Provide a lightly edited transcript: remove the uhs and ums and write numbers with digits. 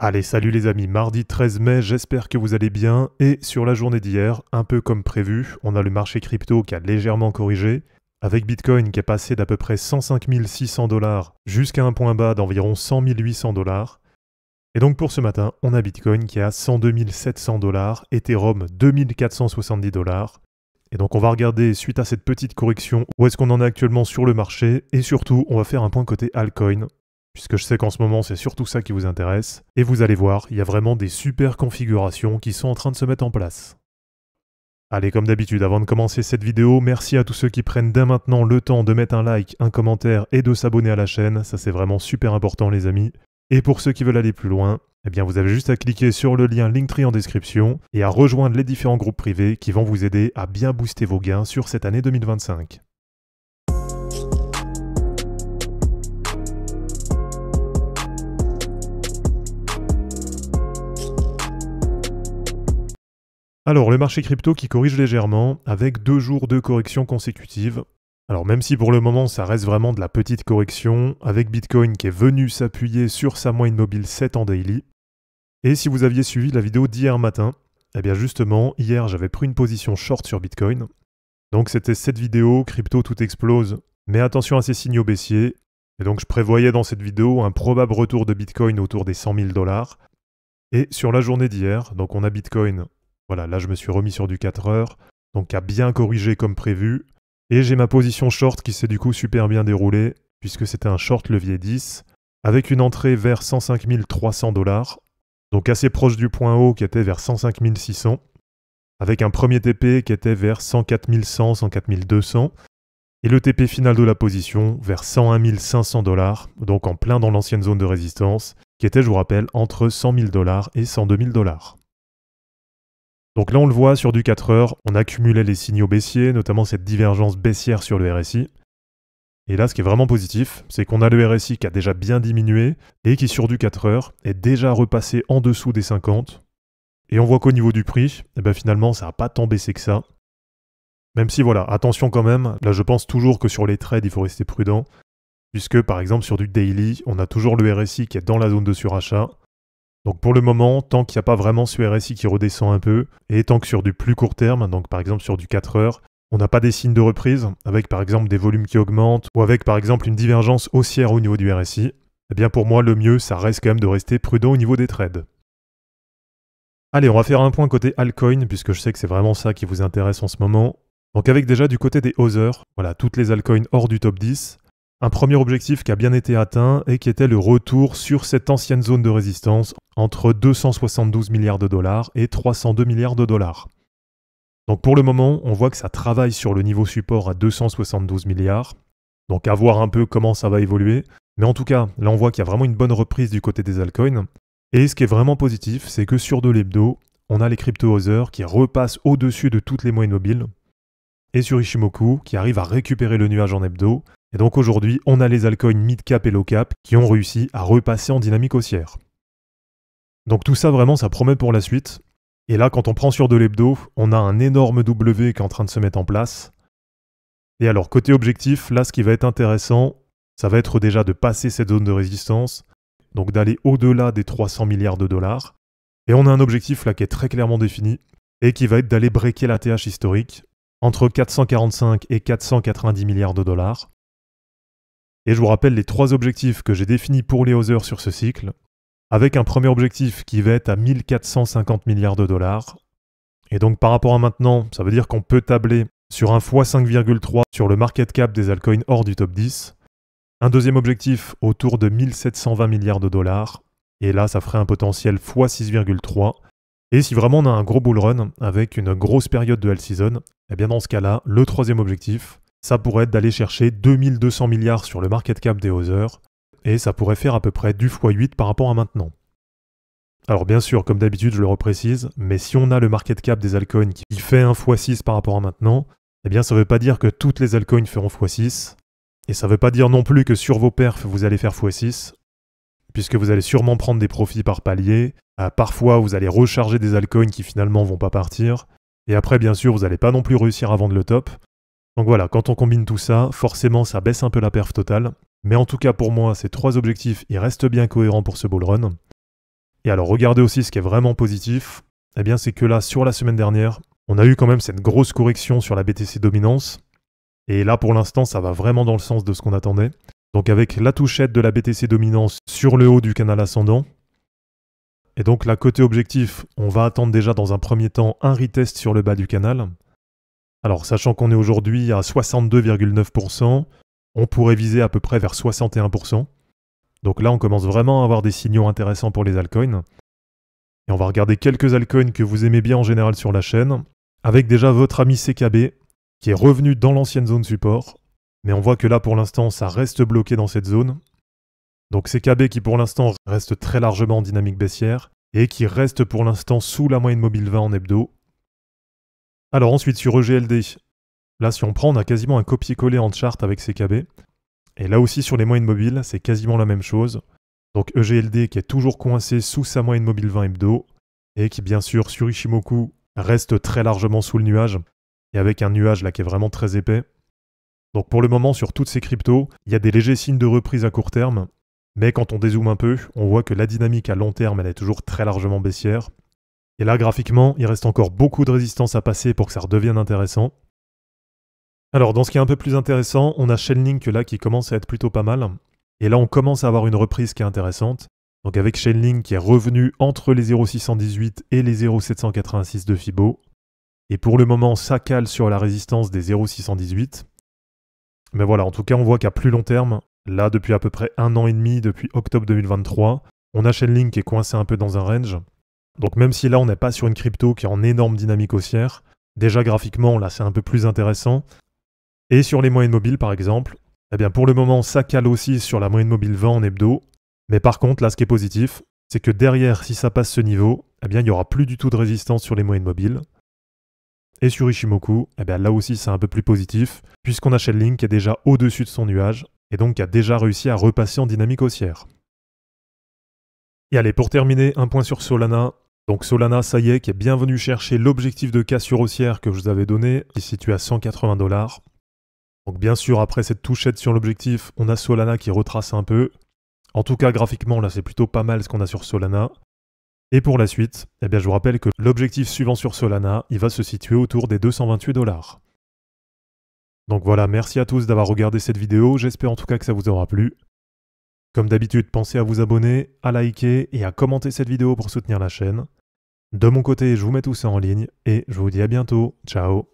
Allez, salut les amis, mardi 13 mai, j'espère que vous allez bien. Et sur la journée d'hier, un peu comme prévu, on a le marché crypto qui a légèrement corrigé, avec Bitcoin qui est passé d'à peu près 105 600 $ jusqu'à un point bas d'environ 100 800 $. Et donc pour ce matin, on a Bitcoin qui est à 102 700 $, Ethereum 2470 $. Et donc on va regarder, suite à cette petite correction, où est-ce qu'on en est actuellement sur le marché, et surtout, on va faire un point côté altcoin, puisque je sais qu'en ce moment, c'est surtout ça qui vous intéresse. Et vous allez voir, il y a vraiment des super configurations qui sont en train de se mettre en place. Allez, comme d'habitude, avant de commencer cette vidéo, merci à tous ceux qui prennent dès maintenant le temps de mettre un like, un commentaire et de s'abonner à la chaîne. Ça, c'est vraiment super important, les amis. Et pour ceux qui veulent aller plus loin, eh bien, vous avez juste à cliquer sur le lien Linktree en description et à rejoindre les différents groupes privés qui vont vous aider à bien booster vos gains sur cette année 2025. Alors, le marché crypto qui corrige légèrement, avec 2 jours de correction consécutive. Alors, même si pour le moment, ça reste vraiment de la petite correction, avec Bitcoin qui est venu s'appuyer sur sa moyenne mobile 7 en daily. Et si vous aviez suivi la vidéo d'hier matin, eh bien justement, hier, j'avais pris une position short sur Bitcoin. Donc, c'était cette vidéo, crypto tout explose, mais attention à ces signaux baissiers. Et donc, je prévoyais dans cette vidéo un probable retour de Bitcoin autour des 100 000 $. Et sur la journée d'hier, donc on a Bitcoin. Voilà, là je me suis remis sur du 4 heures, donc qui a bien corrigé comme prévu. Et j'ai ma position short qui s'est du coup super bien déroulée, puisque c'était un short levier 10, avec une entrée vers 105 300 $, donc assez proche du point haut qui était vers 105 600, avec un premier TP qui était vers 104 100, 104 200, et le TP final de la position vers 101 500 $, donc en plein dans l'ancienne zone de résistance, qui était, je vous rappelle, entre 100 000 $ et 102 000 $. Donc là, on le voit sur du 4 heures, on accumulait les signaux baissiers, notamment cette divergence baissière sur le RSI. Et là, ce qui est vraiment positif, c'est qu'on a le RSI qui a déjà bien diminué et qui, sur du 4 heures, est déjà repassé en dessous des 50. Et on voit qu'au niveau du prix, eh ben finalement, ça n'a pas tant baissé que ça. Même si, voilà, attention quand même, là je pense toujours que sur les trades, il faut rester prudent, puisque par exemple sur du daily, on a toujours le RSI qui est dans la zone de surachat. Donc pour le moment, tant qu'il n'y a pas vraiment ce RSI qui redescend un peu, et tant que sur du plus court terme, donc par exemple sur du 4 heures, on n'a pas des signes de reprise, avec par exemple des volumes qui augmentent, ou avec par exemple une divergence haussière au niveau du RSI, eh bien pour moi le mieux, ça reste quand même de rester prudent au niveau des trades. Allez, on va faire un point côté altcoin, puisque je sais que c'est vraiment ça qui vous intéresse en ce moment. Donc avec déjà du côté des Others, voilà, toutes les altcoins hors du top 10, un premier objectif qui a bien été atteint et qui était le retour sur cette ancienne zone de résistance entre 272 milliards de dollars et 302 milliards de dollars. Donc pour le moment, on voit que ça travaille sur le niveau support à 272 milliards. Donc à voir un peu comment ça va évoluer. Mais en tout cas, là on voit qu'il y a vraiment une bonne reprise du côté des altcoins. Et ce qui est vraiment positif, c'est que sur de l'hebdo, on a les crypto-others qui repassent au-dessus de toutes les moyennes mobiles. Et sur Ishimoku, qui arrive à récupérer le nuage en hebdo. Et donc aujourd'hui, on a les altcoins mid-cap et low-cap qui ont réussi à repasser en dynamique haussière. Donc tout ça, vraiment, ça promet pour la suite. Et là, quand on prend sur de l'hebdo, on a un énorme W qui est en train de se mettre en place. Et alors, côté objectif, là, ce qui va être intéressant, ça va être déjà de passer cette zone de résistance, donc d'aller au-delà des 300 milliards de dollars. Et on a un objectif là qui est très clairement défini, et qui va être d'aller breaker la TH historique, entre 445 et 490 milliards de dollars. Et je vous rappelle les 3 objectifs que j'ai définis pour les Others sur ce cycle, avec un premier objectif qui va être à 1450 milliards de dollars. Et donc par rapport à maintenant, ça veut dire qu'on peut tabler sur un x5,3 sur le market cap des altcoins hors du top 10. Un deuxième objectif autour de 1720 milliards de dollars. Et là, ça ferait un potentiel x6,3. Et si vraiment on a un gros bull run avec une grosse période de hell season, eh bien dans ce cas-là, le troisième objectif, ça pourrait être d'aller chercher 2200 milliards sur le market cap des Others, et ça pourrait faire à peu près du x8 par rapport à maintenant. Alors bien sûr, comme d'habitude, je le reprécise, mais si on a le market cap des altcoins qui fait un x6 par rapport à maintenant, eh bien ça ne veut pas dire que toutes les altcoins feront x6, et ça ne veut pas dire non plus que sur vos perfs, vous allez faire x6, puisque vous allez sûrement prendre des profits par palier, parfois vous allez recharger des altcoins qui finalement vont pas partir, et après bien sûr, vous n'allez pas non plus réussir à vendre le top. Donc voilà, quand on combine tout ça, forcément ça baisse un peu la perf totale. Mais en tout cas pour moi, ces 3 objectifs, ils restent bien cohérents pour ce bull run. Et alors regardez aussi ce qui est vraiment positif, eh bien c'est que là, sur la semaine dernière, on a eu quand même cette grosse correction sur la BTC dominance. Et là, pour l'instant, ça va vraiment dans le sens de ce qu'on attendait. Donc avec la touchette de la BTC dominance sur le haut du canal ascendant. Et donc là, côté objectif, on va attendre déjà dans un premier temps un retest sur le bas du canal. Alors sachant qu'on est aujourd'hui à 62,9%, on pourrait viser à peu près vers 61%. Donc là, on commence vraiment à avoir des signaux intéressants pour les altcoins. Et on va regarder quelques altcoins que vous aimez bien en général sur la chaîne, avec déjà votre ami CKB, qui est revenu dans l'ancienne zone support. Mais on voit que là, pour l'instant, ça reste bloqué dans cette zone. Donc CKB qui, pour l'instant, reste très largement en dynamique baissière, et qui reste pour l'instant sous la moyenne mobile 20 en hebdo. Alors ensuite, sur EGLD, là, si on prend, on a quasiment un copier-coller en chart avec CKB. Et là aussi, sur les moyennes mobiles, c'est quasiment la même chose. Donc EGLD qui est toujours coincé sous sa moyenne mobile 20 hebdo, et qui, bien sûr, sur Ichimoku, reste très largement sous le nuage, et avec un nuage là qui est vraiment très épais. Donc pour le moment, sur toutes ces cryptos, il y a des légers signes de reprise à court terme, mais quand on dézoome un peu, on voit que la dynamique à long terme, elle est toujours très largement baissière. Et là, graphiquement, il reste encore beaucoup de résistance à passer pour que ça redevienne intéressant. Alors, dans ce qui est un peu plus intéressant, on a Chainlink là qui commence à être plutôt pas mal. Et là, on commence à avoir une reprise qui est intéressante. Donc avec Chainlink qui est revenu entre les 0,618 et les 0,786 de Fibo. Et pour le moment, ça cale sur la résistance des 0,618. Mais voilà, en tout cas, on voit qu'à plus long terme, là, depuis à peu près 1 an et demi, depuis octobre 2023, on a Chainlink qui est coincé un peu dans un range. Donc même si là, on n'est pas sur une crypto qui est en énorme dynamique haussière, déjà graphiquement, là, c'est un peu plus intéressant. Et sur les moyennes mobiles, par exemple, eh bien pour le moment, ça cale aussi sur la moyenne mobile 20 en hebdo. Mais par contre, là, ce qui est positif, c'est que derrière, si ça passe ce niveau, eh bien il n'y aura plus du tout de résistance sur les moyennes mobiles. Et sur Ichimoku, eh bien là aussi, c'est un peu plus positif, puisqu'on a Chainlink qui est déjà au-dessus de son nuage, et donc qui a déjà réussi à repasser en dynamique haussière. Et allez, pour terminer, un point sur Solana. Donc Solana, ça y est, qui est bien venu chercher l'objectif de cassure haussière que je vous avais donné, qui se situe à 180 $. Donc bien sûr, après cette touchette sur l'objectif, on a Solana qui retrace un peu. En tout cas, graphiquement, là, c'est plutôt pas mal ce qu'on a sur Solana. Et pour la suite, eh bien, je vous rappelle que l'objectif suivant sur Solana, il va se situer autour des 228 $. Donc voilà, merci à tous d'avoir regardé cette vidéo. J'espère en tout cas que ça vous aura plu. Comme d'habitude, pensez à vous abonner, à liker et à commenter cette vidéo pour soutenir la chaîne. De mon côté, je vous mets tout ça en ligne et je vous dis à bientôt. Ciao!